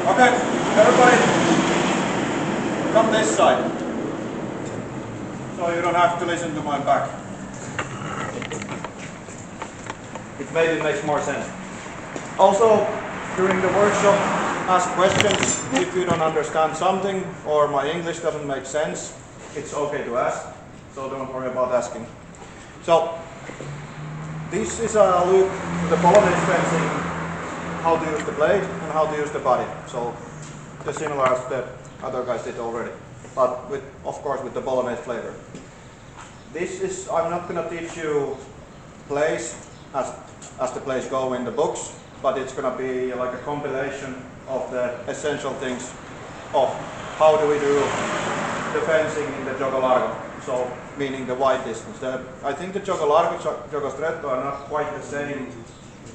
Okay, everybody, come this side. So you don't have to listen to my back. It maybe makes more sense. Also, during the workshop, ask questions if you don't understand something or my English doesn't make sense. It's okay to ask, so don't worry about asking. So, this is a look at the Polonaise fencing, how to use the blade and how to use the body. So, the similar as the other guys did already, but with, of course, with the Polonaise flavor. This is, I'm not going to teach you plays as the plays go in the books, but it's going to be like a compilation of the essential things of how do we do the fencing in the gioco largo, so meaning the wide distance. I think the gioco largo, gioco stretto are not quite the same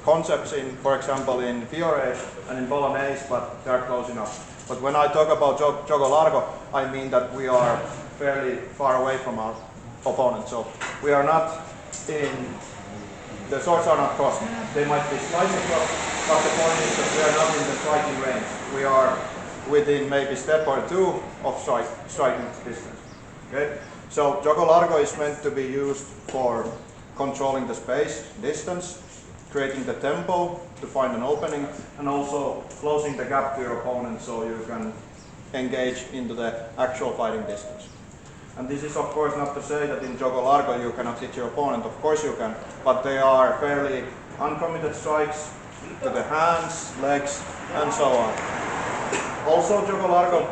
concepts in, for example, in Fiore and in Polonaise, but they are close enough. But when I talk about gioco largo, I mean that we are fairly far away from our opponent. So we are not in, the swords are not crossed. They might be slightly crossed, but the point is that we are not in the striking range. We are within maybe step or two of striking distance. Okay? So gioco largo is meant to be used for controlling the space, distance, creating the tempo to find an opening, and also closing the gap to your opponent so you can engage into the actual fighting distance. And this is of course not to say that in gioco largo you cannot hit your opponent, of course you can, but they are fairly uncommitted strikes to the hands, legs, and so on. Also gioco largo,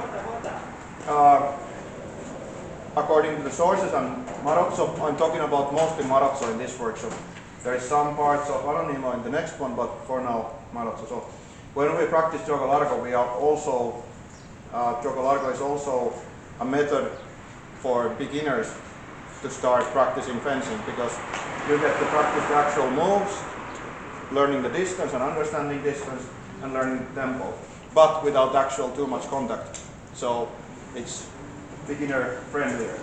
according to the sources and Marozzo, I'm talking about mostly Marozzo in this workshop. There is some parts of Anonimo in the next one, but for now, Marozzo. So when we practice gioco largo, we are also, gioco largo is also a method for beginners to start practicing fencing, because you get to practice the actual moves, learning the distance and understanding distance, and learning tempo, but without actual too much contact. So it's beginner friendlier.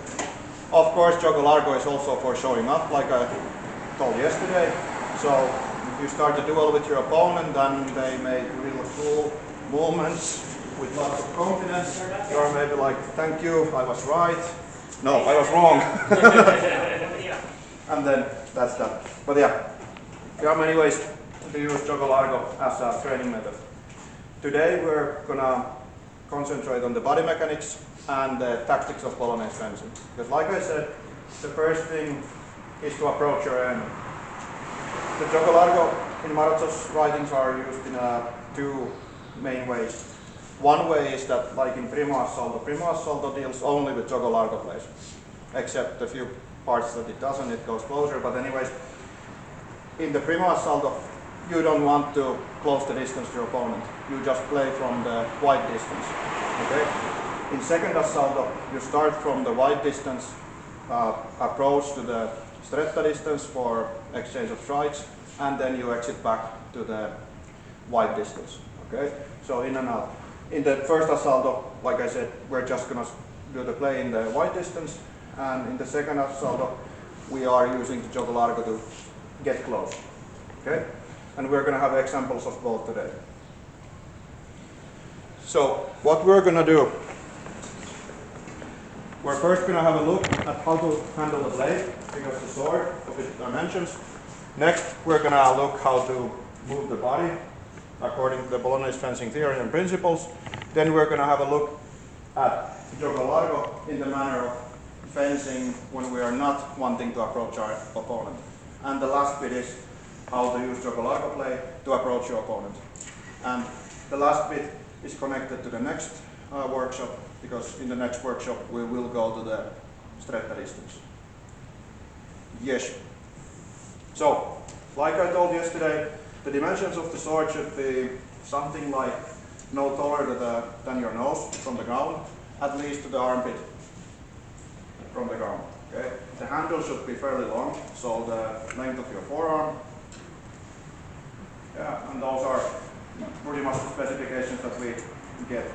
Of course, gioco largo is also for showing up, like I told yesterday. So if you start the duel with your opponent and they make real cool movements with lots of confidence, you're maybe like, thank you, I was right. No, I was wrong. And then that's that. But yeah, there are many ways to use gioco largo as a training method. Today we're gonna concentrate on the body mechanics and the tactics of Polonaise fencing. Because like I said, the first thing is to approach your enemy. The gioco largo in Marozzo's writings are used in two main ways. One way is that, like in primo assalto deals only with gioco largo plays, except a few parts that it doesn't, it goes closer, but anyways, in the primo assalto, you don't want to close the distance to your opponent. You just play from the wide distance, okay? In second assalto, you start from the wide distance, approach to the stretta distance for exchange of strikes, and then you exit back to the wide distance, okay? So in and out. In the first assalto, like I said, we're just gonna do the play in the wide distance, and in the second assalto, we are using the gioco largo to get close, okay? And we're gonna have examples of both today. So, what we're gonna do, we're first gonna have a look at how to handle the blade, because the sword, of its dimensions. Next, we're gonna look how to move the body, according to the Polonaise fencing theory and principles. Then we're going to have a look at gioco largo in the manner of fencing when we are not wanting to approach our opponent. And the last bit is how to use gioco largo play to approach your opponent. And the last bit is connected to the next workshop, because in the next workshop we will go to the stretta distance. Yes. So, like I told yesterday, the dimensions of the sword should be something like no taller than your nose from the ground, at least to the armpit from the ground. Okay? The handle should be fairly long, so the length of your forearm. Yeah, and those are pretty much the specifications that we get.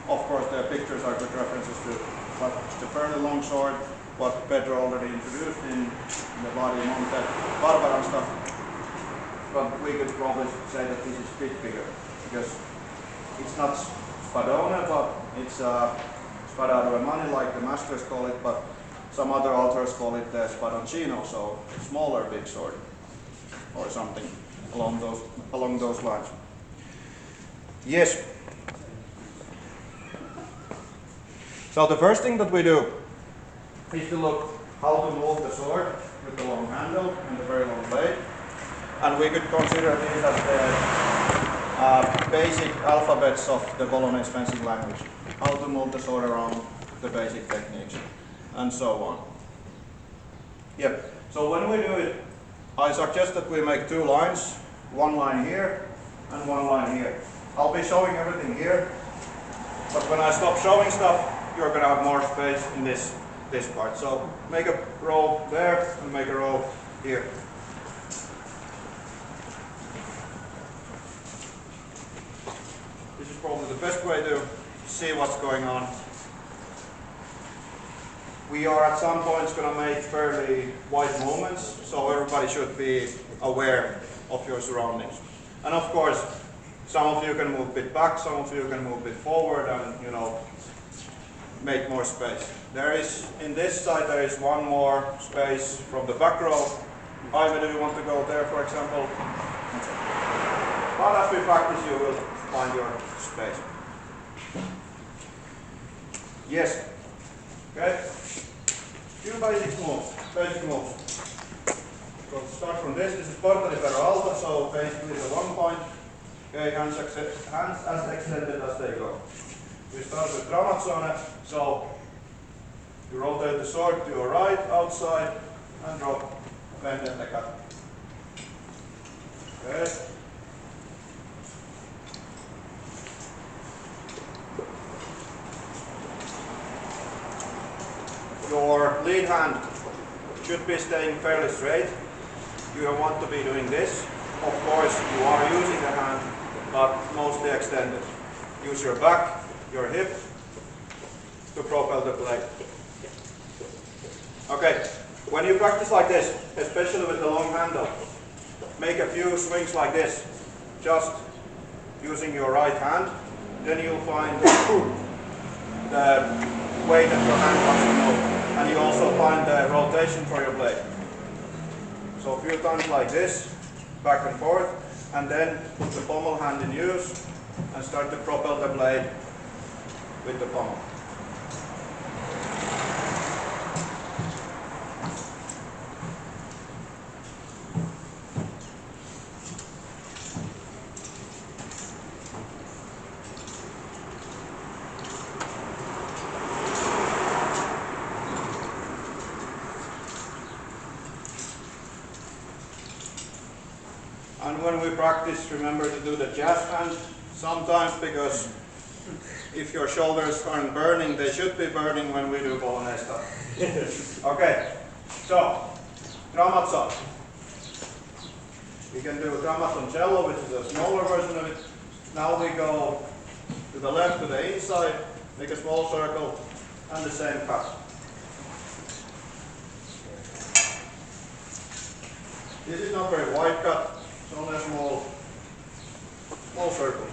Of course, the pictures are good references to, but it's a fairly long sword, what Pedro already introduced in the body Monte Barbara and stuff. But we could probably say that this is a bit bigger, because It's not Spadone, but it's Spada like the masters call it, but some other authors call it Spadoncino, so smaller big sword, or something along those lines. Yes. So the first thing that we do is to look how to move the sword with the long handle and the very long blade. And we could consider these as the basic alphabets of the Bolognese fencing language. How to move the sword around, the basic techniques, and so on. Yep. So when we do it, I suggest that we make two lines, one line here and one line here. I'll be showing everything here, but when I stop showing stuff, you're going to have more space in this part. So make a row there and make a row here. This is probably the best way to see what's going on. We are at some points going to make fairly wide movements, so everybody should be aware of your surroundings. And of course, some of you can move a bit back, some of you can move a bit forward, and make more space. There is, in this side, there is one more space from the back row. Either do you want to go there, for example? But as we practice, you will find your space. Yes. Okay. Few basic moves. So start from this. This is porta di ferro alto, so basically the 1 point. Okay, hands as extended as they go. We start with Gramazzone, so you rotate the sword to your right, outside, and drop vendetta cut. Okay. Your lead hand should be staying fairly straight. You don't want to be doing this. Of course, you are using the hand, but mostly extended. Use your back, your hip, to propel the blade. Okay, when you practice like this, especially with the long handle, make a few swings like this, just using your right hand, then you'll find the way that your hand wants to move. And you also find the rotation for your blade. So a few times like this, back and forth, and then put the pommel hand in use and start to propel the blade with the pommel. And when we practice, remember to do the jazz hand sometimes, because if your shoulders aren't burning, they should be burning when we do Bolognese stuff. Okay, so Gramazzone. We can do Gramazzoncillo, which is a smaller version of it. Now we go to the left, to the inside, make a small circle, and the same cut. This is not very wide cut. It's only a small circle.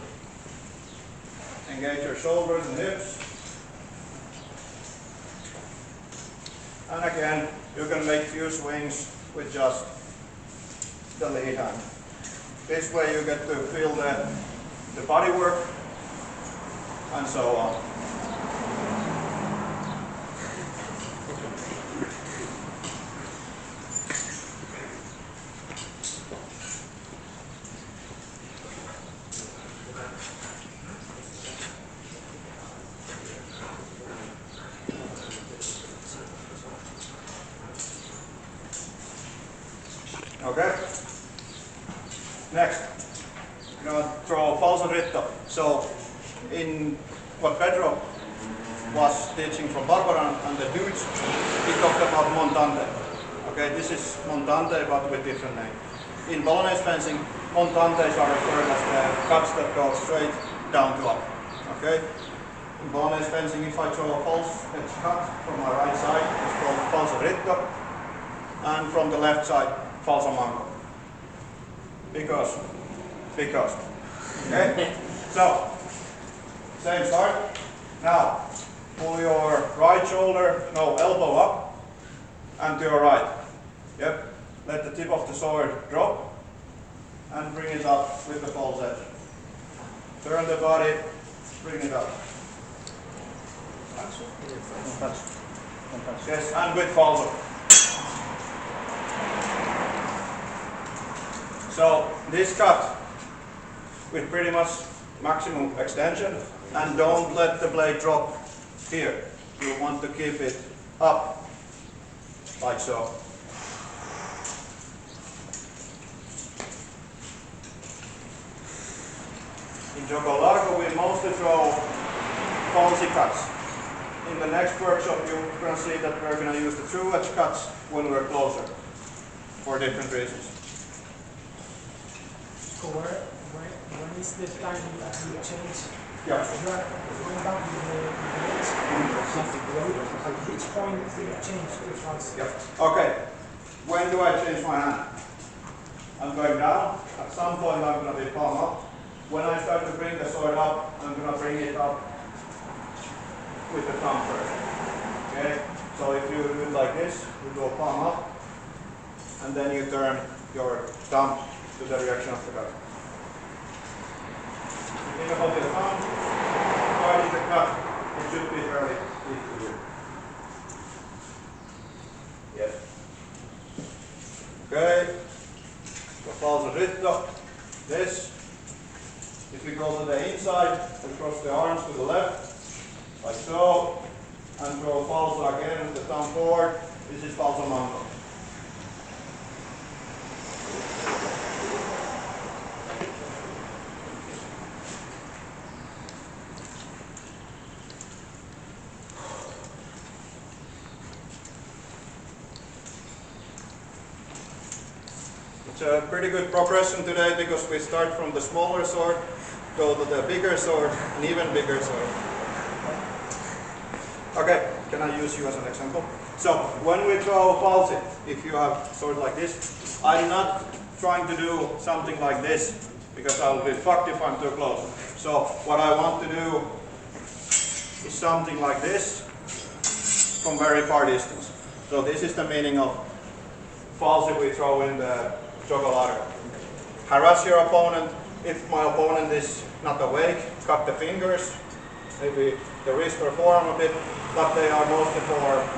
Engage your shoulders and hips. And again, you can make few swings with just the lead hand. This way you get to feel the body work and so on. Okay. Next, you're going to throw falso dritto. So, in what Pedro was teaching from Barbara and the dudes, he talked about montante. Okay, this is montante but with different name. In Bolognese fencing, montantes are referred as the cuts that go straight down to up. Okay. In Bolognese fencing, if I throw a false edge cut from my right side, it's called falso dritto, and from the left side, falso manco. Because. Okay? So, Same start. Now, pull your right shoulder, no, elbow up, and to your right. Yep. Let the tip of the sword drop, and bring it up with the false edge. Turn the body, bring it up. Yes, and with falso. So this cut with pretty much maximum extension, and don't let the blade drop here. You want to keep it up, like so. In Gioco Largo we mostly throw falsi cuts. In the next workshop you're going to see that we're going to use the true edge cuts when we're closer, for different reasons. So when is the time that you change? Yeah. You are going back with the edge. At which point do you change to falsi? Yeah. Okay. When do I change my hand? I'm going down. At some point I'm going to be palm up. When I start to bring the sword up, I'm going to bring it up with the thumb first. Okay? So if you do it like this, you go palm up, and then you turn your thumb to the direction of the cut. Think about the thumb, starting the cut, it should be fairly easy to do. Yes. Okay. So falso dritto, this. If we go to the inside, we cross the arms to the left, like so, and throw falso again with the thumb forward. This is falso mango. It's a pretty good progression today because we start from the smaller sword, go to the bigger sword, and even bigger sword. Okay, can I use you as an example? So, when we throw falsi, if you have sword like this, I'm not trying to do something like this, because I'll be fucked if I'm too close. So, what I want to do is something like this, from very far distance. So this is the meaning of falsi we throw in the Gioco Largo. Harass your opponent. If my opponent is not awake, cut the fingers, maybe the wrist or forearm a bit, but they are mostly for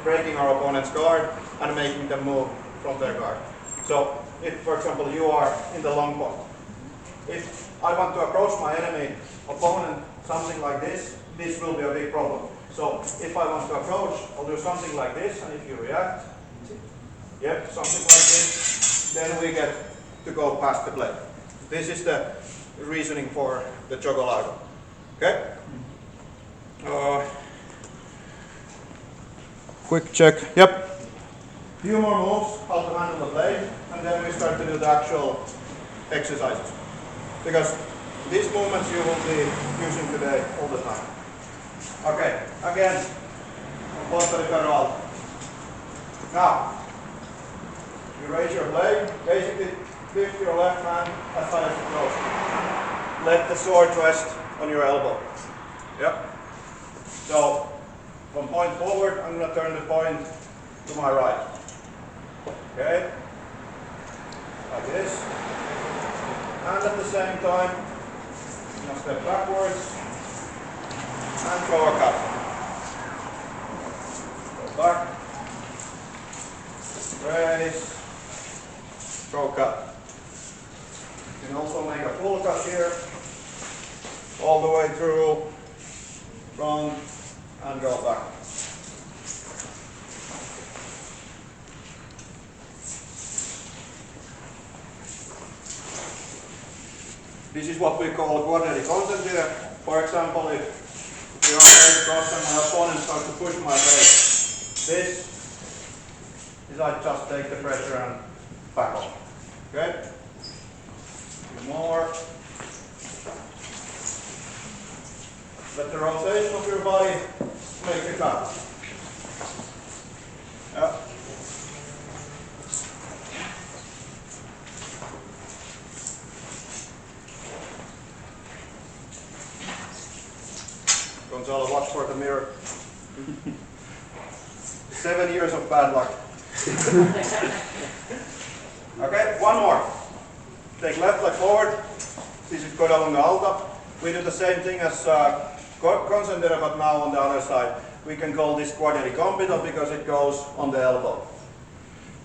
breaking our opponent's guard and making them move from their guard. So if, for example, you are in the long point, if I want to approach my enemy opponent something like this, this will be a big problem. So if I want to approach, I'll do something like this, and if you react, yep, something like this, then we get to go past the blade. This is the reasoning for the Gioco Largo. Okay? Quick check. Yep. Few more moves, how to handle the blade, and then we start to do the actual exercises. Because these movements you will be using today all the time. Okay, again, porta di ferro. Now, you raise your blade, basically lift your left hand as high as you close. Let the sword rest on your elbow. Yep. So, from point forward, I'm going to turn the point to my right. Okay? Like this. And at the same time, I'm going to step backwards and throw a cut. Go back. Raise. Throw cut. You can also make a full cut here, all the way through, front, and go back. This is what we call quadratic content here. For example, if you are very cross and my opponent starts to push my blade, this is I just take the pressure and back off. Okay? A few more. Let the rotation of your body make the cut. Yeah. Gonzalo, watch for the mirror. 7 years of bad luck. Okay, one more. Take left leg forward. This is coda lunga alta. We do the same thing as concentrate, but now on the other side. We can call this quadricumbito because it goes on the elbow.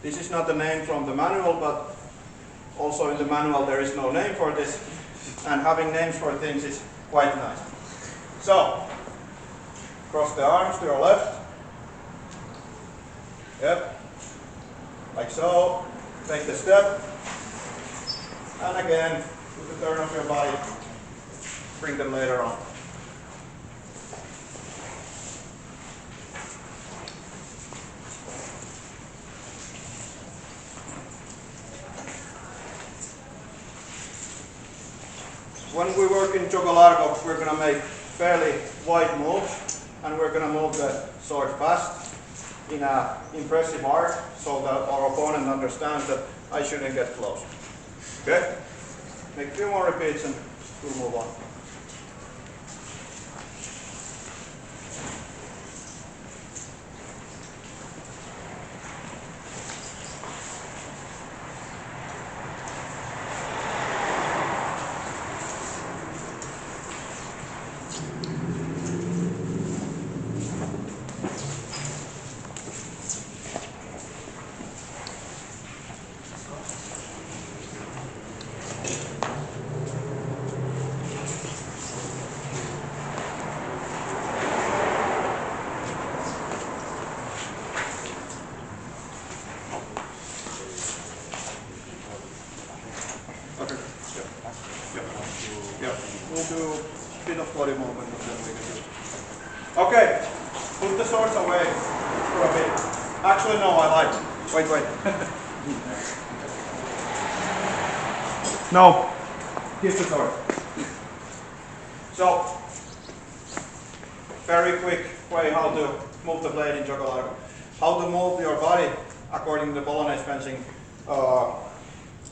This is not the name from the manual, but also in the manual there is no name for this. And having names for things is quite nice. So, cross the arms to your left. Yep. Like so. Take the step. And again, with the turn of your body, bring them later on. When we work in gioco largo, we're going to make fairly wide moves, and we're going to move the sword fast in an impressive art, so that our opponent understands that I shouldn't get close. Okay? Make a few more repeats and we'll move on. We'll do a bit of body movement and then we can do it. Okay, put the swords away for a bit. Actually, no, I lied. Wait. No, here's the sword. So, very quick way how to move the blade in gioco largo. How to move your body according to the Bolognese fencing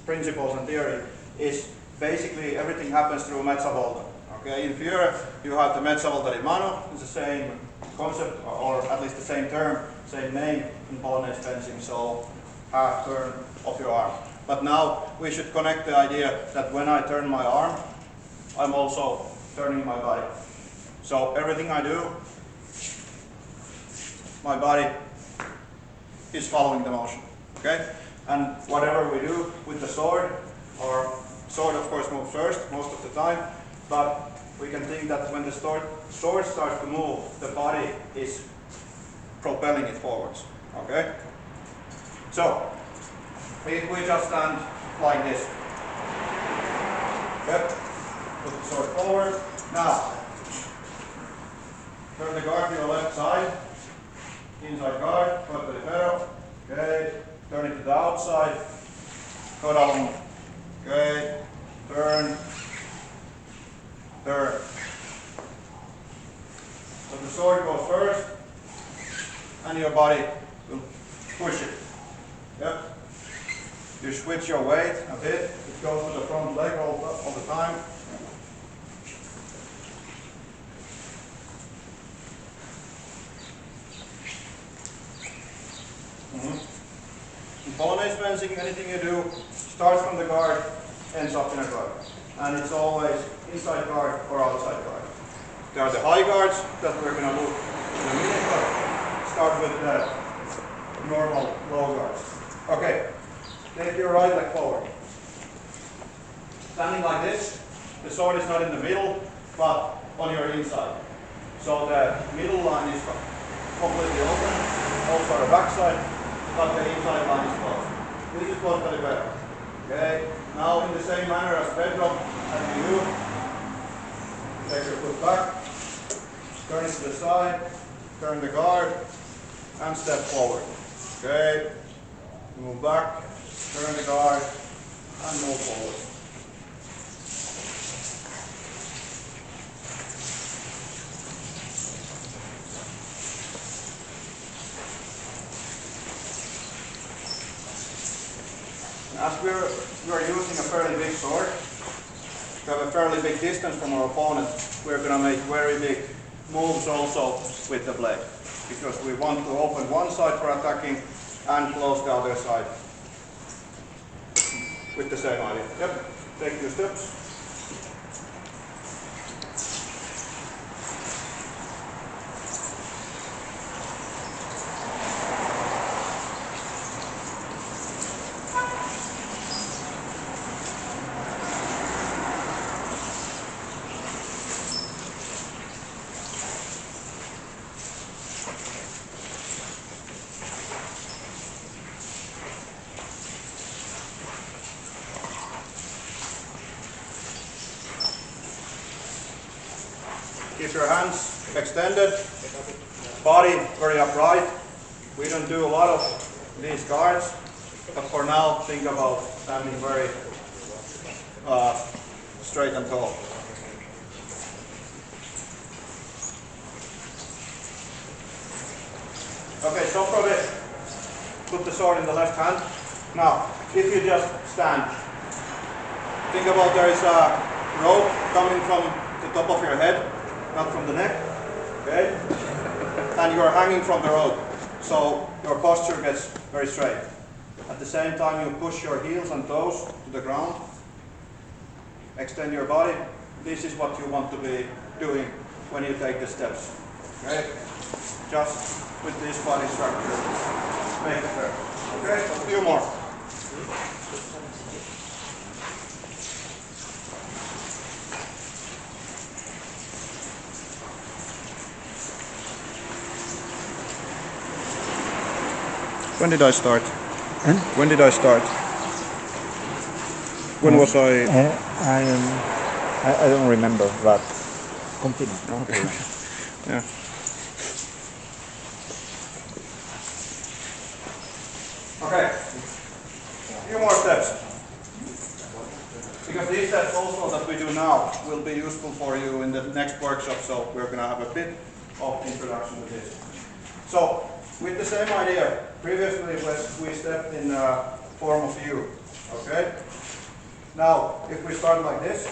principles and theory is basically everything happens through mezza volta. Okay, in Fiore you have the mezza volta di mano. It's the same concept, or at least the same term, same name in Bolognese fencing. So half turn of your arm. But now we should connect the idea that when I turn my arm, I'm also turning my body. So everything I do, my body is following the motion. Okay, and whatever we do with the sword, or sword of course moves first most of the time, but we can think that when the sword starts to move, the body is propelling it forwards. Okay? So, if we just stand like this. Okay? Put the sword forward. Now, turn the guard to your left side. Inside guard, foot to the ferro. Okay? Turn it to the outside. Go down. Okay? Turn. Turn. So the sword goes first, and your body will push it. Yep. You switch your weight a bit. It goes to the front leg all the time. In Bolognese fencing, anything you do starts from the guard, ends up in a guard. And it's always inside guard or outside guard. There are the high guards that we're going to look in a minute, but start with the normal low guards. Okay, take your right leg forward. Standing like this, the sword is not in the middle, but on your inside. So the middle line is completely open, also the back side, but the inside line is closed. This is closed by the better. Okay, now in the same manner as Pedro and you, take your foot back, turn it to the side, turn the guard, and step forward. Okay, move back, turn the guard, and move forward. As we're using a fairly big sword, we have a fairly big distance from our opponent, we're going to make very big moves also with the blade, because we want to open one side for attacking and close the other side with the same idea. Yep, take your steps. Keep your hands extended, body very upright. We don't do a lot of these guards, but for now think about standing very straight and tall. Okay, so for this, put the sword in the left hand. Now, if you just stand, think about there is a rope coming from the top of your head, not from the neck, okay? And you are hanging from the rope, so your posture gets very straight. At the same time, you push your heels and toes to the ground, extend your body. This is what you want to be doing when you take the steps, okay? Just with this body structure, make it there, okay? A few more. When did I start? When did I start? When was I? I don't remember, but continue. No problem. Yeah. Okay. A few more steps. Because these steps also that we do now will be useful for you in the next workshop, so we're going to have a bit of introduction to this. So, with the same idea, previously we stepped in form of U, okay? Now, if we start like this,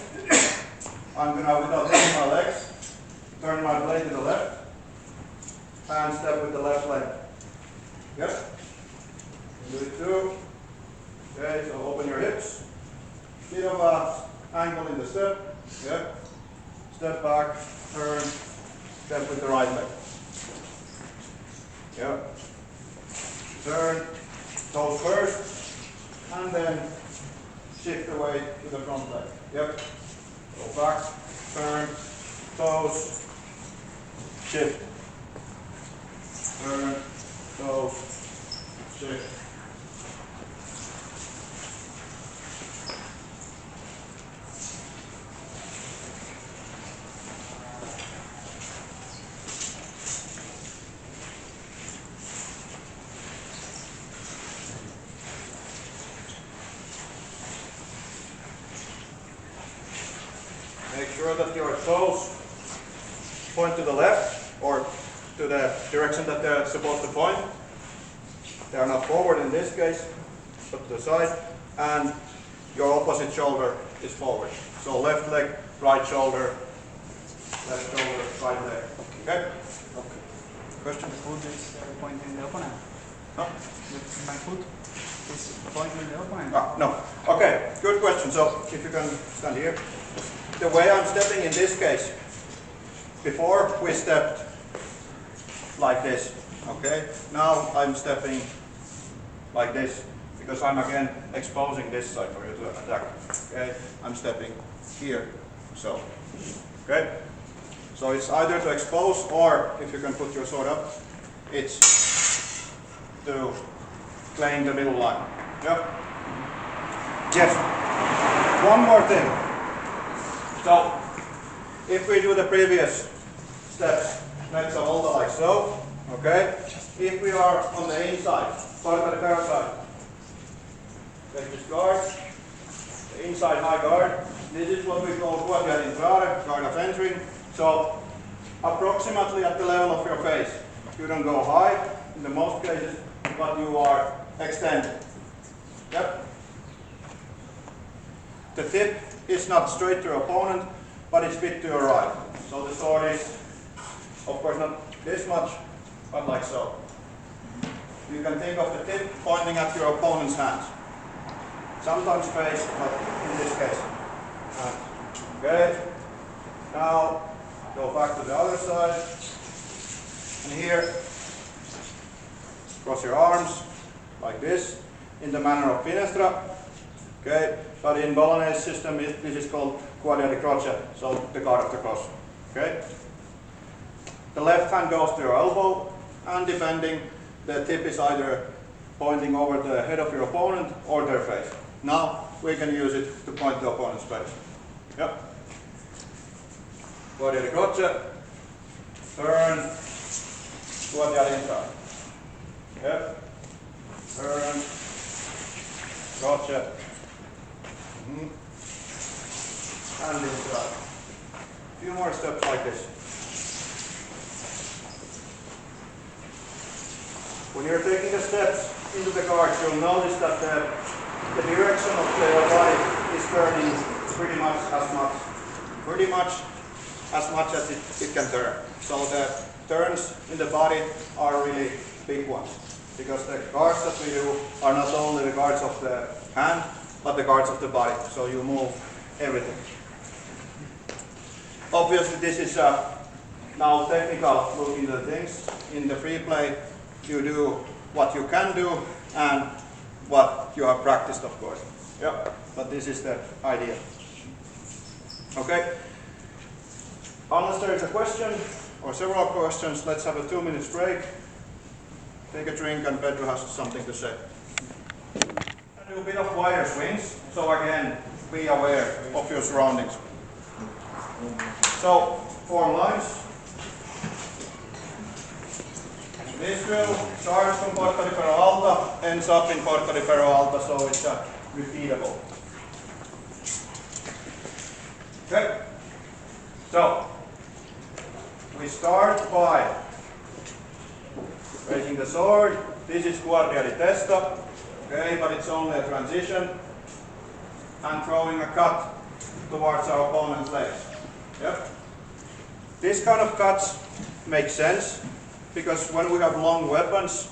I'm going to, without taking my legs, turn my blade to the left, and step with the left leg. Yep. Do it too. Okay, so open your hips. Bit of a angle in the step. Yep. Step back, turn, step with the right leg. Yep. Turn, toes first, and then shift away to the front leg. Yep. Go back, turn, toes, shift. Turn, toes, shift. Make sure that your toes point to the left or to the direction that they're supposed to point. They are not forward in this case, but to the side. And your opposite shoulder is forward. So left leg, right shoulder, right leg. Okay? Okay. Question? The foot is pointing the opponent. No? My foot is pointing the opponent. No. Okay, good question. So if you can stand here. The way I'm stepping in this case, before we stepped like this, okay? Now I'm stepping like this, because I'm again exposing this side for you to attack, okay? I'm stepping here, so, okay? So it's either to expose, or if you can put your sword up, it's to claim the middle line, yep? Yes, one more thing. So, if we do the previous steps, mezza volta like so, okay? If we are on the inside, porta di ferro side, take this guard, the inside high guard. This is what we call guardia d'entrare, guard of entry. So, approximately at the level of your face. You don't go high, in the most cases, but you are extended. Yep. The tip is not straight to your opponent, but it's bit to your right. So the sword is Of course not this much, but like so. You can think of the tip pointing at your opponent's hands. Sometimes face, but in this case, hands. Okay? Now, go back to the other side. And here, cross your arms, like this, in the manner of finestra. Okay? But in Bolognese system, this is called guardia di croce, so the guard of the cross. Okay? The left hand goes to your elbow, and depending, the tip is either pointing over the head of your opponent or their face. Now we can use it to point the opponent's face. Yep. Guardia di croce, turn, guardia di inside. Yep. Turn, croce, and inside. A few more steps like this. When you're taking the steps into the guard, you'll notice that the direction of the body is turning pretty much as much as it can turn. So the turns in the body are really big ones, because the guards that we do are not only the guards of the hand, but the guards of the body. So you move everything. Obviously, this is now technical look into things. In the free play, you do what you can do and what you have practiced, of course. Yeah, but this is the idea. Okay. Unless there is a question or several questions, let's have a 2 minutes break. Take a drink, and Pedro has something to say. I do a bit of wider swings, so again, be aware of your surroundings. So, form lines. This drill starts from porta di ferro alta, ends up in porta di ferro alta, so it's repeatable. Okay, so we start by raising the sword. This is guardia di testa, okay, but it's only a transition, and throwing a cut towards our opponent's legs. Yep. This kind of cuts make sense, because when we have long weapons,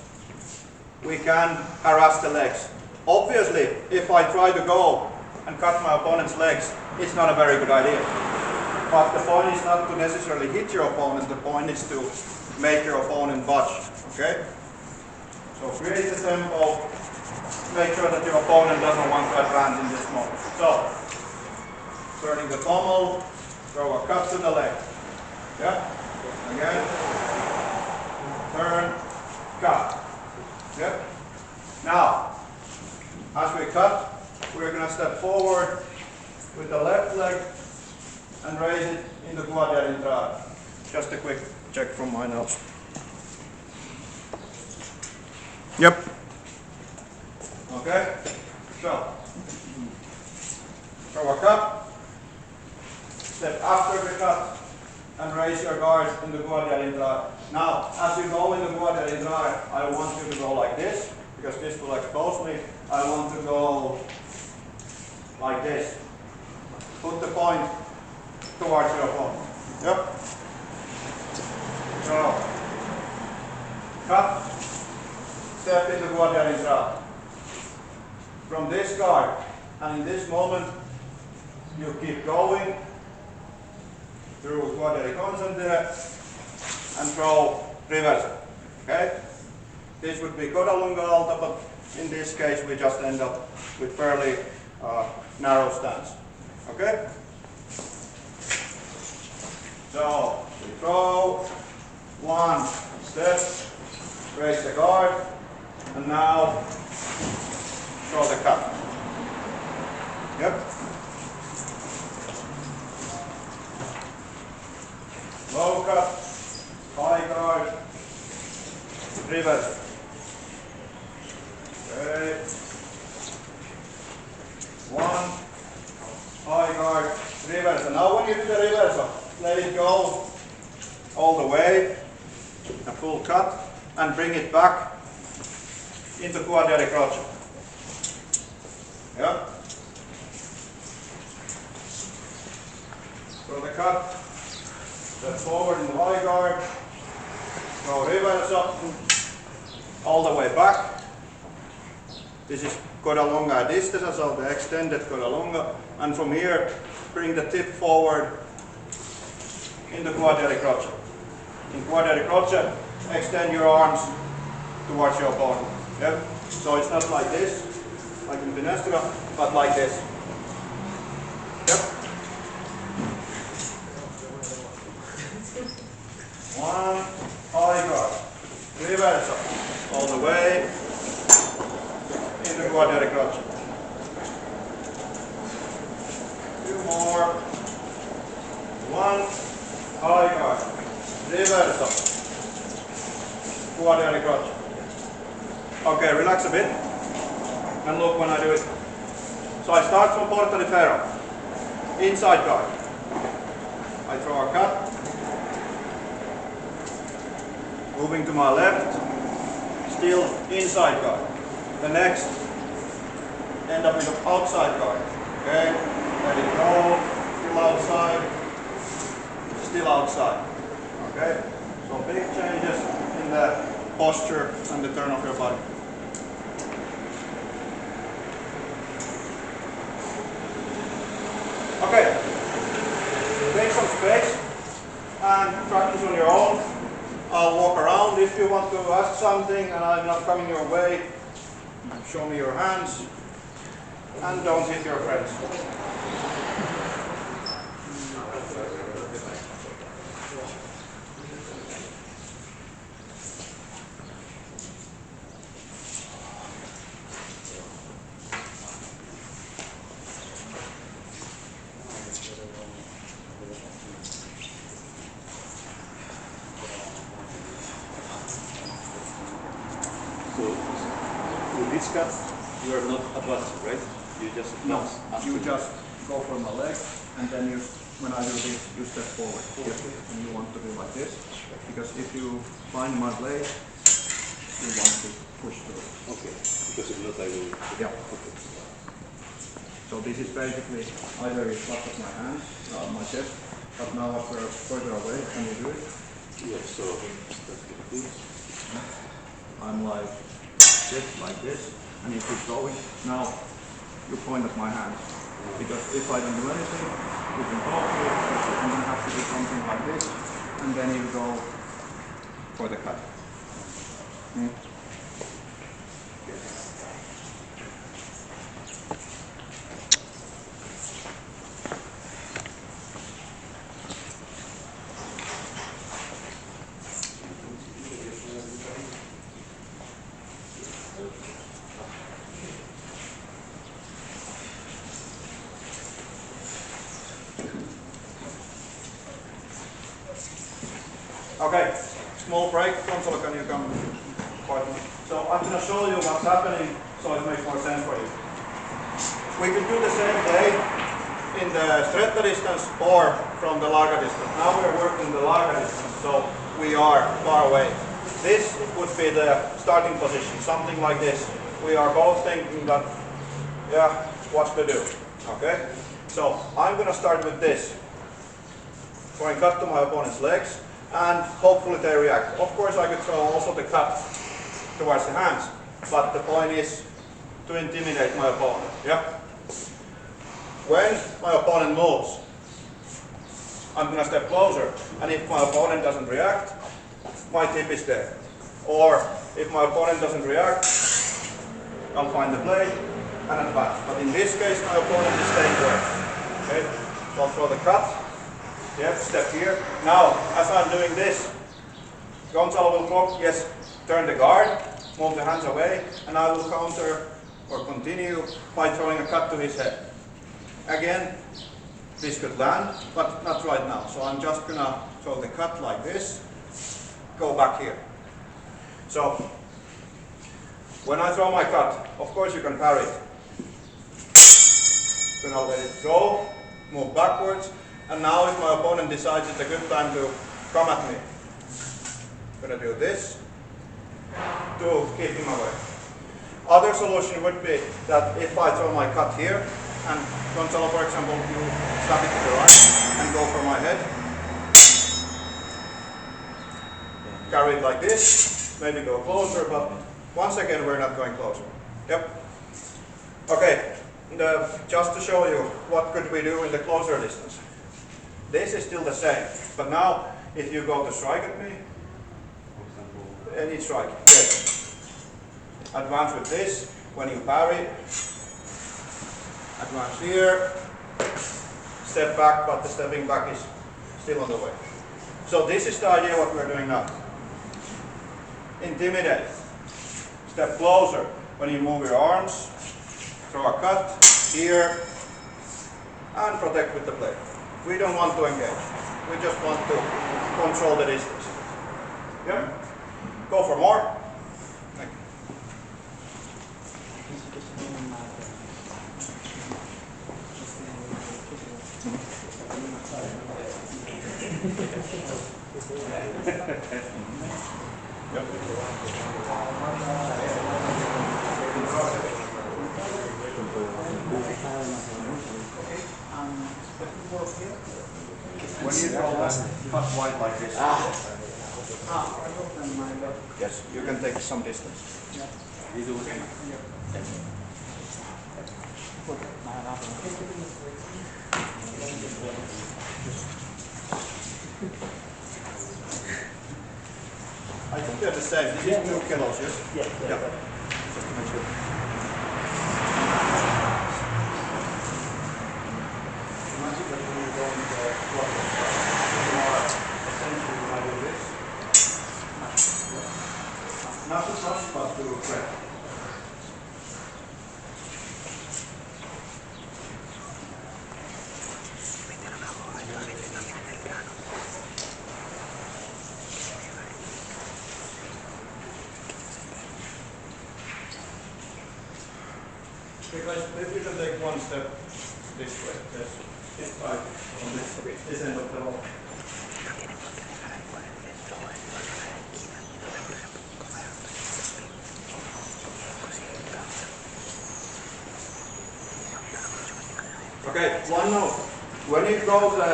we can harass the legs. Obviously, if I try to go and cut my opponent's legs, it's not a very good idea. But the point is not to necessarily hit your opponent, the point is to make your opponent budge. Okay? So create the tempo, make sure that your opponent doesn't want to advance in this moment. So, turning the pommel, throw a cut to the leg. Yeah? Again. Turn, cut. Yep. Now, as we cut, we're going to step forward with the left leg and raise it into guardia di entrada. Just a quick check from my notes. Yep. Okay. So, throw a cut, step after the cut, and raise your guard in the guardia di entrada. Now, as you go in the guardia di entrada, I want you to go like this, because this will expose me. I want to go like this. Put the point towards your opponent. Yep. So, cut, step in the guardia di entrada. From this guard, and in this moment, you keep going through guardia di concentre and throw reverse. Okay? This would be coda lunga alta, but in this case we just end up with fairly narrow stance. Okay? So, we throw, one step, raise the guard, and now throw the cut. Yep. Low cut, high guard, reverse. Okay. One, high guard, reverse. And now when you do the reversal, let it go all the way, a full cut, and bring it back into guardia di croce. Yeah. So the cut, step forward in the high guard, Go reverso, all the way back. This is coda longa distesa, so the extended coda longa. And from here, bring the tip forward into quadriere croce. In quadriere croce, extend your arms towards your opponent. Yep. So it's not like this, like in finestra, but like this. Yep. One, high guard, reverso, all the way into quadriere croce. Two more. One, high guard, reverso, quadriere croce. Okay, relax a bit and look when I do it. So I start from porta di ferro, inside guard. I throw a cut. Moving to my left, still inside guard. The next, end up with an outside guard. Okay, let it go, still outside, still outside. Okay, so big changes in the posture and the turn of your body. Okay, take some space and practice on your own. I'll walk around if you want to ask something and I'm not coming your way. Show me your hands and don't hit your friends. So, with this cut, you are not advancing, right? You just advance. You just go for my leg and then you, when I do this, you step forward. Yes. And you want to do like this, because if you find my blade, you want to push through. Okay, because if not, I will. Yeah. Okay. So this is basically either you clutch at my hand, my chest, but now after further away, can you do it? Yeah, so start with this. I'm like this, and you keep going. Now you point at my hand, because if I don't do anything, you can talk to it, I'm going to have to do something like this, and then you go for the cut. Okay, small break. Console, can you come? So I'm going to show you what's happening so it makes more sense for you. We could do the same day in the stretta distance or from the larga distance. Now we're working the larga distance, so we are far away. This would be the starting position, something like this. We are both thinking that, yeah, what to do. Okay? So I'm going to start with this. Going cut to my opponent's legs, and hopefully they react. Of course I could throw also the cut towards the hands, but the point is to intimidate my opponent. Yeah? When my opponent moves, I'm going to step closer, and if my opponent doesn't react, my tip is there. Or if my opponent doesn't react, I'll find the blade and advance. But in this case my opponent is staying there. Okay? So I'll throw the cut. Yep, step here. Now, as I'm doing this, Gonzalo will block, yes, turn the guard, move the hands away, and I will counter or continue by throwing a cut to his head. Again, this could land, but not right now. So I'm just gonna throw the cut like this, go back here. So, when I throw my cut, of course you can parry it. Then I'll let it go, move backwards. And now if my opponent decides it's a good time to come at me, I'm going to do this to keep him away. Other solution would be that if I throw my cut here, and Gonzalo, for example, you stab it to the right and go for my head. carry it like this, maybe go closer, but once again we're not going closer. Yep. Okay, just to show you what could we do in the closer distance. This is still the same, but now if you go to strike at me, any strike, yes. Advance with this, when you parry, advance here, step back, but the stepping back is still on the way. So this is the idea what we're doing now. Intimidate. Step closer when you move your arms, throw a cut here, and protect with the blade. We don't want to engage. We just want to control the distance. Yeah? Go for more. Thank you. When you draw that cut wide like this, yes, you can take some distance. I think they're the same. This is 2 kilos, yes? Yeah. Just to make sure. Imagine that when you go in the water, you are essentially like this. Not to touch, but to grab. Because if you can take one step this way, this side on this end of the wall. Okay, one note. When you go the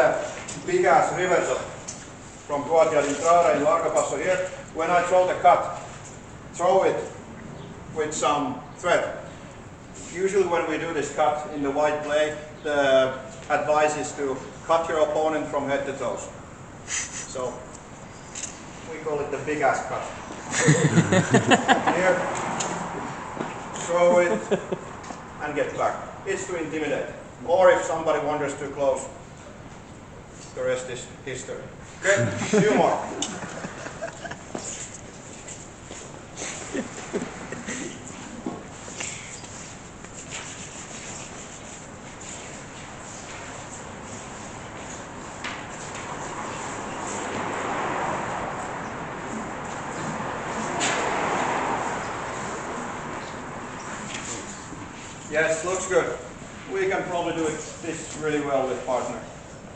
big ass reverso from guardia di entrada in largo passo here, when I throw the cut, throw it with some thread. Usually when we do this cut in the white blade, the advice is to cut your opponent from head to toes. So we call it the big ass cut. Here, throw it and get back. It's to intimidate. Or if somebody wanders too close, the rest is history. Okay, few more. Yes, looks good. We can probably do this really well with partner.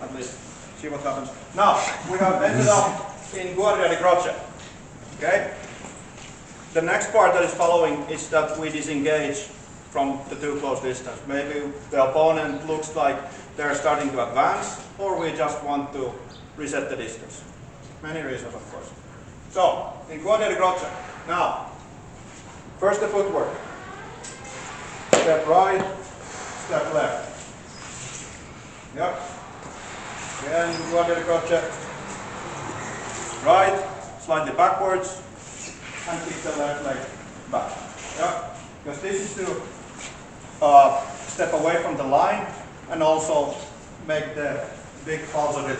At least see what happens. Now, we have ended up in guardia di croce. Okay? The next part that is following is that we disengage from the too close distance. Maybe the opponent looks like they're starting to advance, or we just want to reset the distance. Many reasons, of course. So, in guardia di croce. Now, first the footwork. Step right, step left. Yep. Again, guardia di croce. Right, slightly backwards, and kick the left leg back. Yep. Because this is to step away from the line and also make the big falso dip.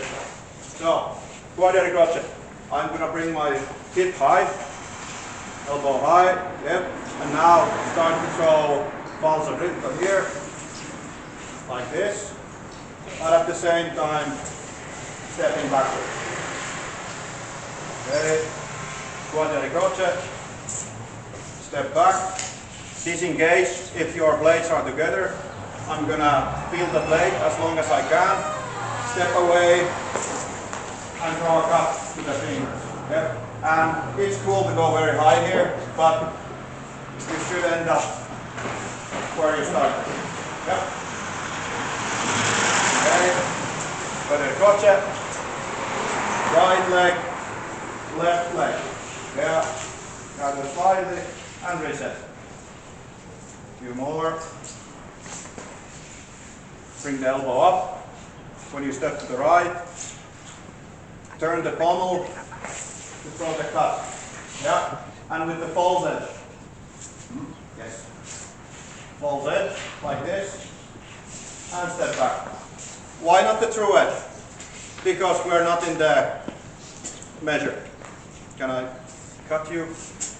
So, guardia di croce. I'm going to bring my hip high, elbow high, yep, and now start to throw falso dritto here, like this, but at the same time stepping backward. Okay, guardia di croce, step back, disengage if your blades are together. I'm gonna feel the blade as long as I can, step away and draw a cut to the fingers. Okay? And it's cool to go very high here, but you should end up where you started. Yep. Okay. Guardia di croce. Right leg, left leg. Yeah. Gather slightly and reset. Few more. Bring the elbow up. When you step to the right, turn the pommel to throw the cut. Yeah. And with the false edge. Yes. False edge, like this. And step back. Why not the true edge? Because we're not in the measure. Can I cut you?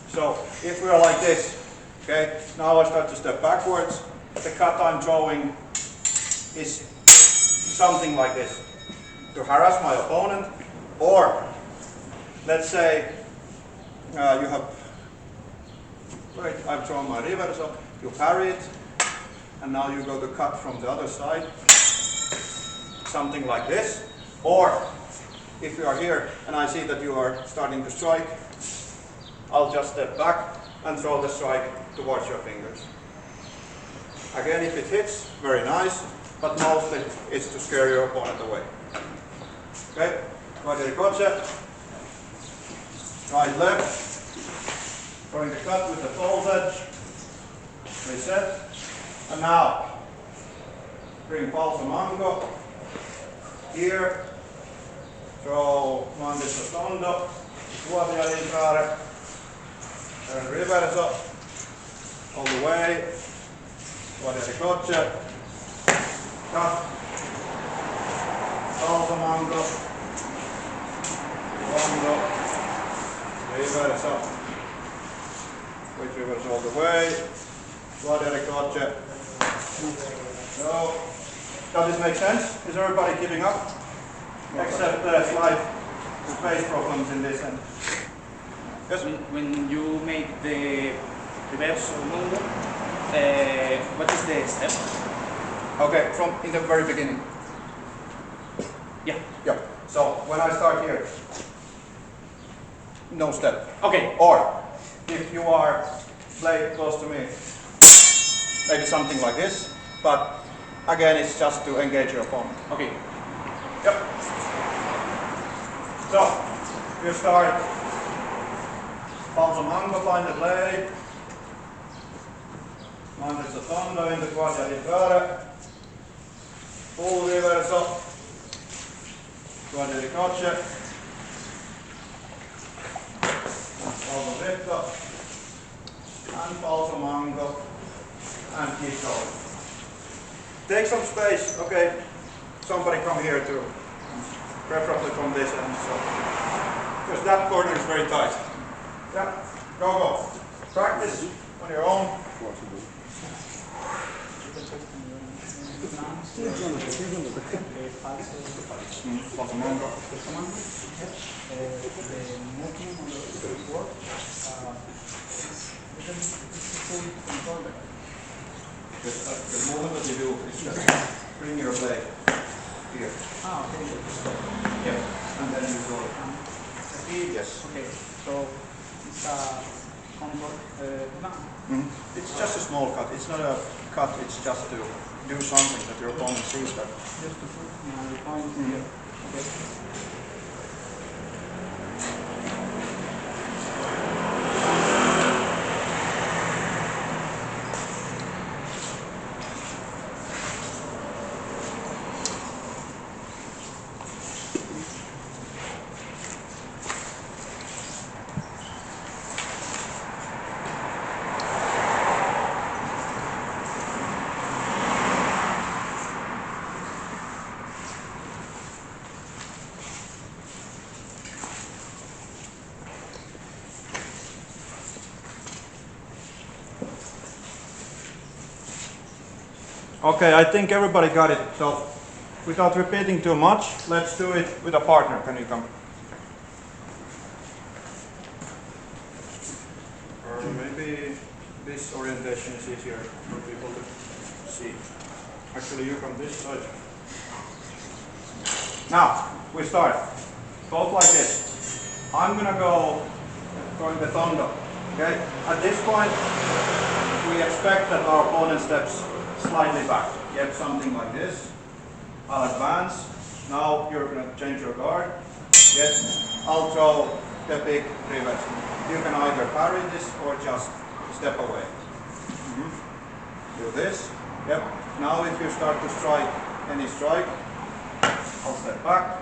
So if we are like this, okay, now I start to step backwards. The cut I'm drawing is something like this. To harass my opponent, or let's say you have, wait, I've drawn my reversal, you parry it, and now you go to cut from the other side. Something like this. Or if you are here and I see that you are starting to strike, I'll just step back and throw the strike towards your fingers. Again, if it hits, very nice, but mostly it's to scare your opponent away. Okay, right gotcha. Right, left. Throwing the cut with the false edge. Reset. And now, bring falso mango. Here. Throw mandis tondo. Suovia linkare. Turn reverso. All the way. Suovia gotcha. Cut. Falso mango. Tondo. Reverso. Quick reverse all the way. Suovia gotcha. So, does this make sense? Is everybody keeping up? Except slight space problems in this end. Yes? When you make the reverso mundo, what is the step? Okay, from in the very beginning. Yeah. Yeah. So when I start here, no step. Okay. Or if you are play close to me, maybe something like this. But again, it's just to engage your opponent. Okay. Yep. So you start falso mango, find the blade. Mandis tondo into quadia di fare. Full reverso. Quadia di croce. Falso dritto. And falso mango. And keep going. Take some space. Okay. Somebody come here too. Preferably from this end. So. Because that corner is very tight. Yeah. Go. Practice on your own. Falso mango. The movement that you do is just bring your blade here. Ah, okay. Yeah. And then you go. Yes. Okay, so it's a comfort. It's just a small cut. It's not a cut. It's just to do something that your opponent sees that. Just to put my point here. Okay. Okay, I think everybody got it. So, without repeating too much, let's do it with a partner. Can you come? Or maybe this orientation is easier for people to see. Actually, you come this side. Now, we start. Both like this. I'm gonna go going the tondo. Okay? At this point, we expect that our opponent steps slightly back. Yep, something like this. I'll advance. Now you're going to change your guard. Yes, I'll throw the big reverse. You can either parry this or just step away. Do this. Yep. Now if you start to strike any strike, I'll step back.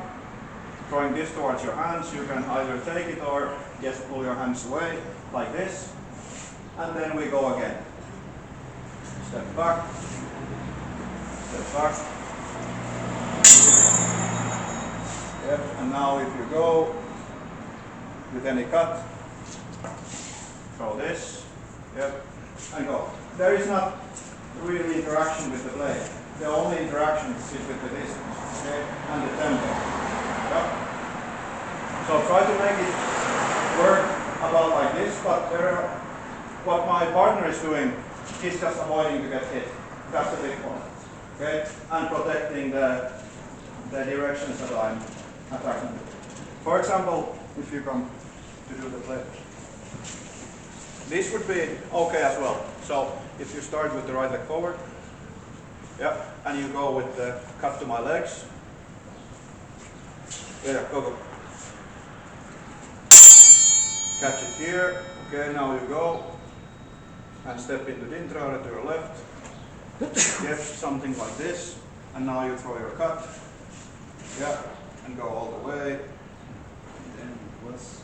Throwing this towards your hands, you can either take it or just pull your hands away like this. And then we go again. Step back. Step back. Yep. And now if you go with any cut, throw this. Yep. And go. There is not really interaction with the blade. The only interaction is with the distance, okay, and the tempo. Yep. So try to make it work about like this, but what my partner is doing is just avoiding to get hit. That's the big point. Okay? And protecting the directions that I'm attacking. For example, if you come to do the blade. This would be okay as well. So if you start with the right leg forward, yeah, and you go with the cut to my legs. Yeah, go. Catch it here. Okay, now you go and step into the intro to your left. Get something like this, and now you throw your cut. Yeah, and go all the way. And then what's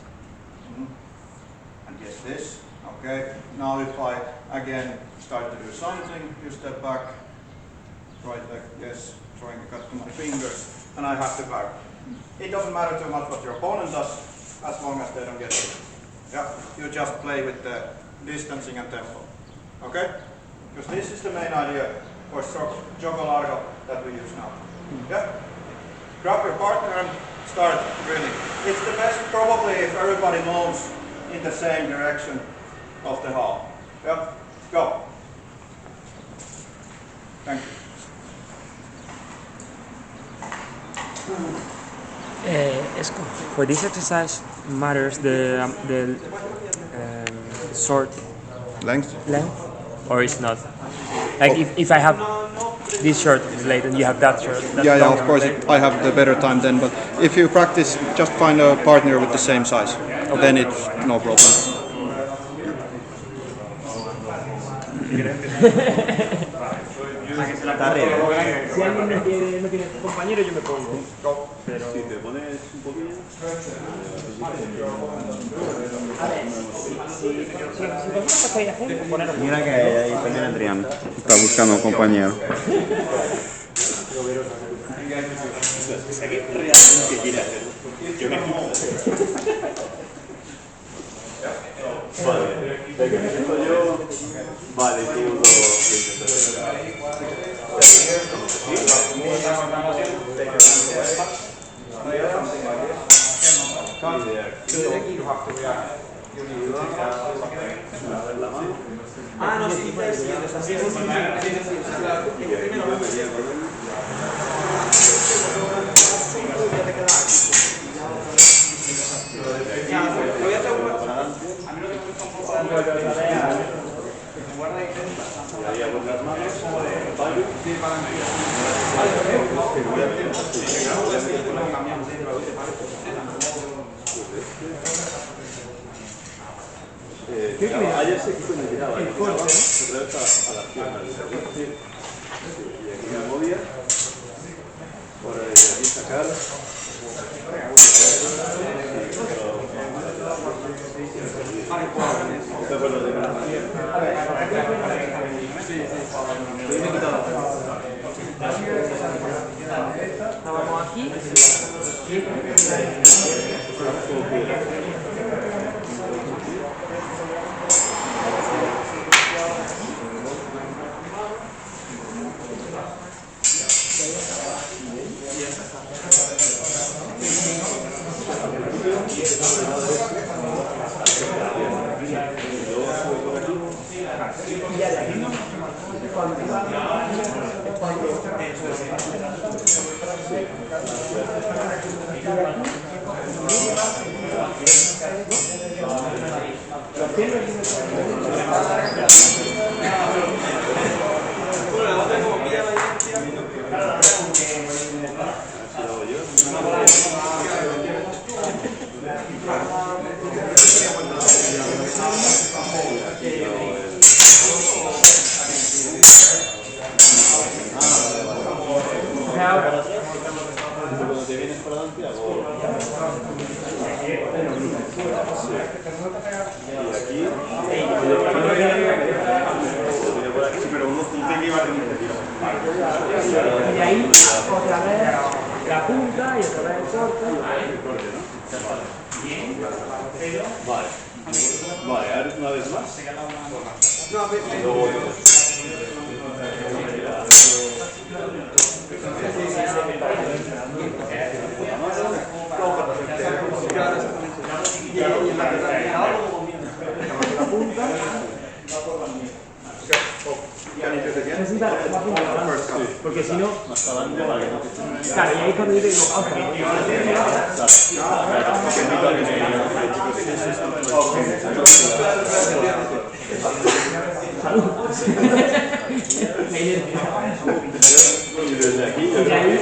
and get this. Okay, now if I again start to do something, you step back, right leg, yes, throwing a cut to my fingers, and I have to parry. It doesn't matter too much what your opponent does, as long as they don't get hit. Yeah, you just play with the distancing and tempo. Okay? Because this is the main idea for gioco largo that we use now. Yeah? Grab your partner and start drilling. It's the best probably if everybody moves in the same direction of the hall. Yeah? Go. Thank you. Esko, for this exercise matters the sword Length? or it's not? Like if I have this short blade and you have that short. Yeah, of course I have the better time then, but if you practice, just find a partner with the same size. Okay. Then it's no problem. Si alguien no tiene compañero, yo me pongo. Pero... Si te pones un poquillo. A ver, si vosotros estáis haciendo, poneros. Mira que ahí también Adrián está buscando un compañero. Si alguien realmente quiere hacerlo, yo me fijo. Vale, de que empiezo yo. Vale, tú lo intentas. Ah, no, sí, Ayer se quitó y me tiraba, se reversa a las piernas. Y aquí me movía, por aquí sacar. Estábamos aquí. para adelante hago. Y aquí. Sí, pero uno tiene que ir a Y ahí otra vez la punta y otra vez el corte. Vale. Vale, ahora una vez más. Necesita la punta, porque si no, claro, y ahí cuando yo te digo, Y desde aquí, desde aquí.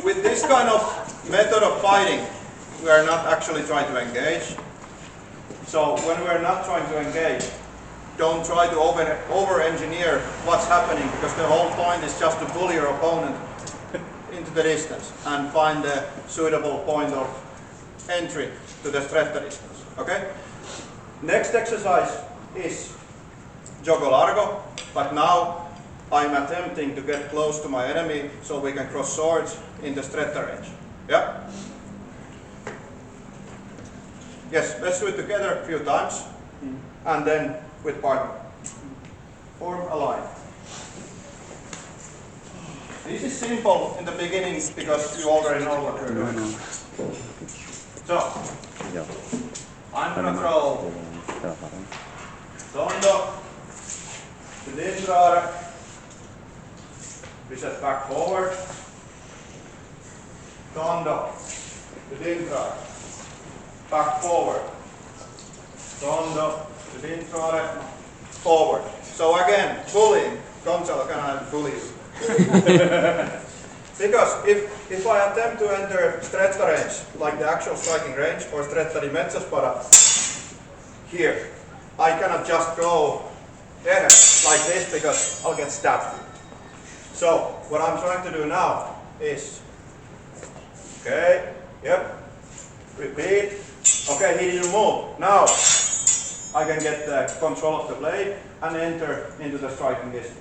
With this kind of method of fighting, we are not actually trying to engage. So when we are not trying to engage, don't try to over-engineer what's happening, because the whole point is just to pull your opponent into the distance and find the suitable point of entry to the stretta distance. Okay? Next exercise is gioco largo, but now I'm attempting to get close to my enemy so we can cross swords in the stretta range. Yeah? Yes, let's do it together a few times and then with partner. Form a line. This is simple in the beginning because you already know what you're doing. So, I'm going to throw tondo to this rudder, reset back forward, tondo to this rudder, back forward, tondo to this rudder, forward. So again, pulling, Gonzalo can I pull you? Because if I attempt to enter stretta range, like the actual striking range, or stretta di mezza spada, here, I cannot just go ahead like this because I'll get stabbed. So what I'm trying to do now is, okay, yep, repeat, okay, he didn't move. Now I can get the control of the blade and enter into the striking distance.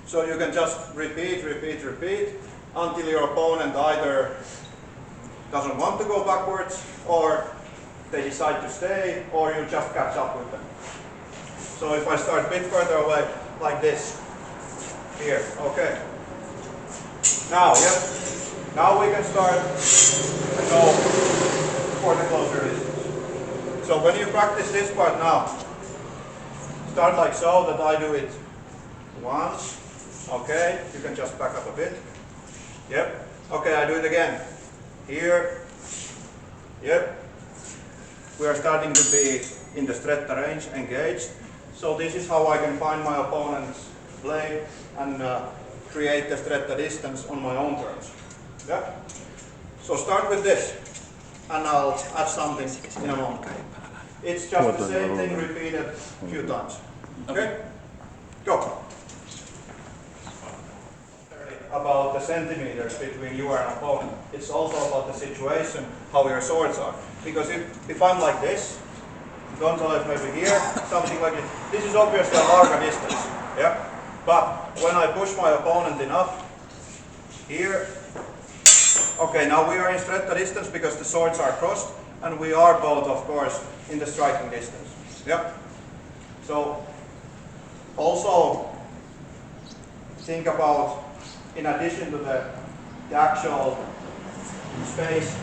So you can just repeat, repeat, repeat until your opponent either doesn't want to go backwards, or they decide to stay, or you just catch up with them. So if I start a bit further away, like this, here, okay. Now, yep, now we can start to go for the closer distance. So when you practice this part now, start like so, that I do it once. Okay, you can just back up a bit. Yep. Okay, I do it again. Here. Yep. We are starting to be in the stretta range, engaged. So this is how I can find my opponent's blade and create the stretta distance on my own terms. Yeah. So start with this, and I'll add something in a moment. It's just the same thing repeated a few times. Okay? Go. about the centimeters between you and an opponent. It's also about the situation, how your swords are. Because if I'm like this, Gonzalez maybe here, something like this. This is obviously a larger distance. Yeah? But when I push my opponent enough, here, okay, now we are in stretta distance because the swords are crossed, and we are both, of course, in the striking distance. Yeah? So, also think about, in addition to the actual space,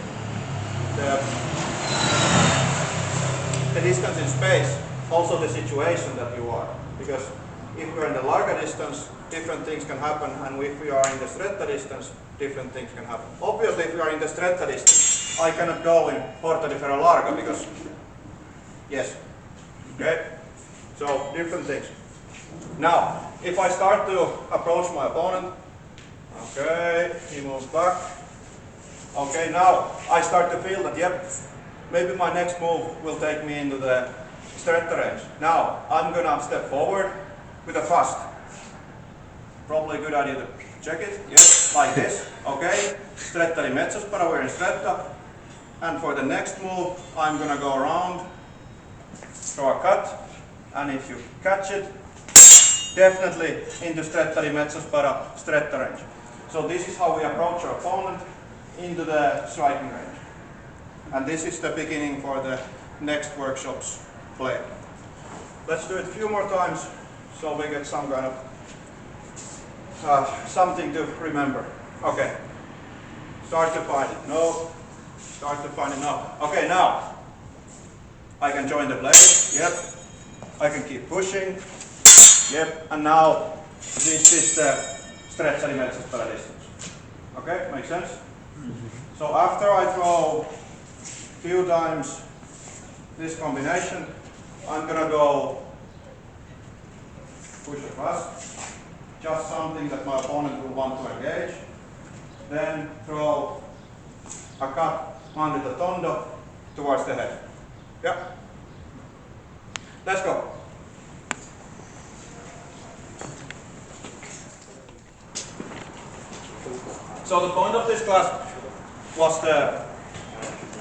the distance in space, also the situation that you are. Because if we are in the larger distance, different things can happen, and if we are in the stretta distance, different things can happen. Obviously, if we are in the stretta distance, I cannot go in porta di ferro larga because, yes, okay? So, different things. Now, if I start to approach my opponent, okay, he moves back. Okay, now I start to feel that, yep, maybe my next move will take me into the stretta range. Now, I'm gonna step forward with a thrust. Probably a good idea to check it. Yes, like this. Okay, stretta di mezzo spara, we're in stretta. And for the next move, I'm gonna go around, throw a cut, and if you catch it, definitely into stretta di mezzo spara, stretta range. So this is how we approach our opponent into the striking range. And this is the beginning for the next workshop's play. Let's do it a few more times so we get some kind of something to remember. Okay. Start to find it. No. Start to find it now. Okay, now I can join the blade. Yep. I can keep pushing. Yep. And now this is the streccia di mezzo spara distance. Okay, makes sense? So after I throw a few times this combination, I'm gonna go push it fast. Just something that my opponent will want to engage. Then throw a cut under the tondo towards the head. Yeah. Let's go. So the point of this class was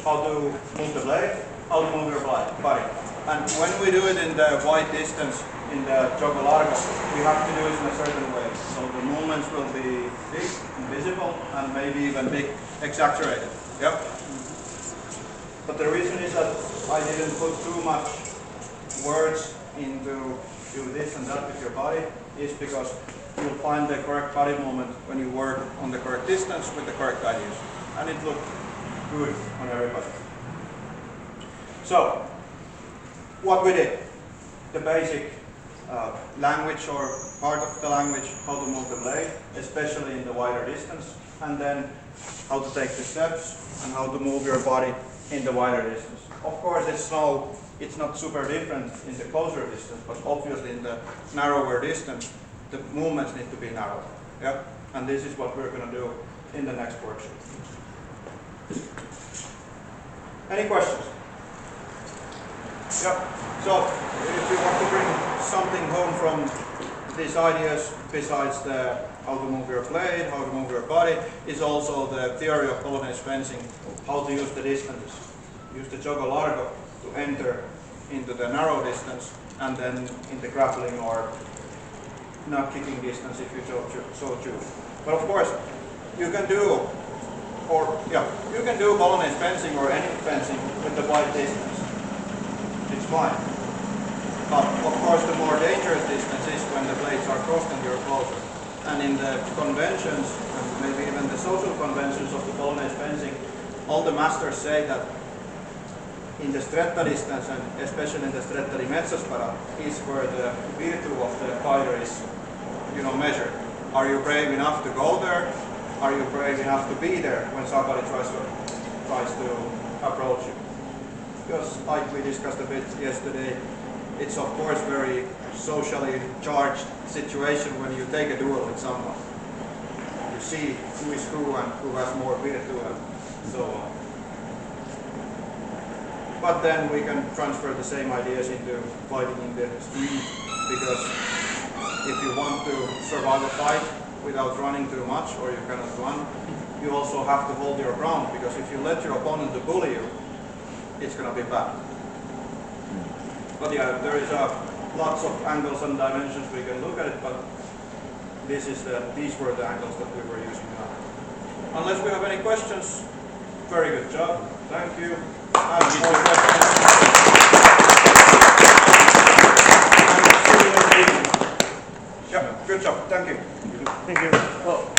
how to move the blade, how to move your body. And when we do it in the wide distance, in the gioco largo, we have to do it in a certain way. So the movements will be big, visible, and maybe even big, exaggerated. Yep. But the reason is that I didn't put too much words into do this and that with your body, is because you'll find the correct body movement when you work on the correct distance with the correct ideas. And it looked good on everybody. So, what we did, the basic language or part of the language, how to move the blade, especially in the wider distance, and then how to take the steps and how to move your body in the wider distance. Of course, it's not super different in the closer distance, but obviously in the narrower distance, the movements need to be narrow. Yeah? And this is what we're going to do in the next workshop. Any questions? Yeah. So, if you want to bring something home from these ideas, besides the how to move your blade, how to move your body, is also the theory of Bolognese fencing, how to use the distances. Use the gioco largo to enter into the narrow distance, and then in the grappling or not kicking distance if you so choose. But of course, you can do Bolognese fencing or any fencing with the wide distance. It's fine. But of course, the more dangerous distance is when the blades are crossed and you're closer. And in the conventions, and maybe even the social conventions of the Bolognese fencing, all the masters say that in the stretta distance, and especially in the stretta di mezzo spara, is where the virtue of the fighter is, measured. Are you brave enough to go there? Are you brave enough to be there when somebody tries to approach you? Because, like we discussed a bit yesterday, it's of course very socially charged situation when you take a duel with someone. You see who is who and who has more virtue and so on. But then we can transfer the same ideas into fighting in the street, because if you want to survive a fight, without running too much, or you cannot run. You also have to hold your ground, because if you let your opponent to bully you, it's going to be bad. But yeah, there is lots of angles and dimensions we can look at it, but these were the angles that we were using now. Unless we have any questions, very good job. Thank you. And more questions. And see you in the evening. Yeah, good job. Thank you. Thank you. Well,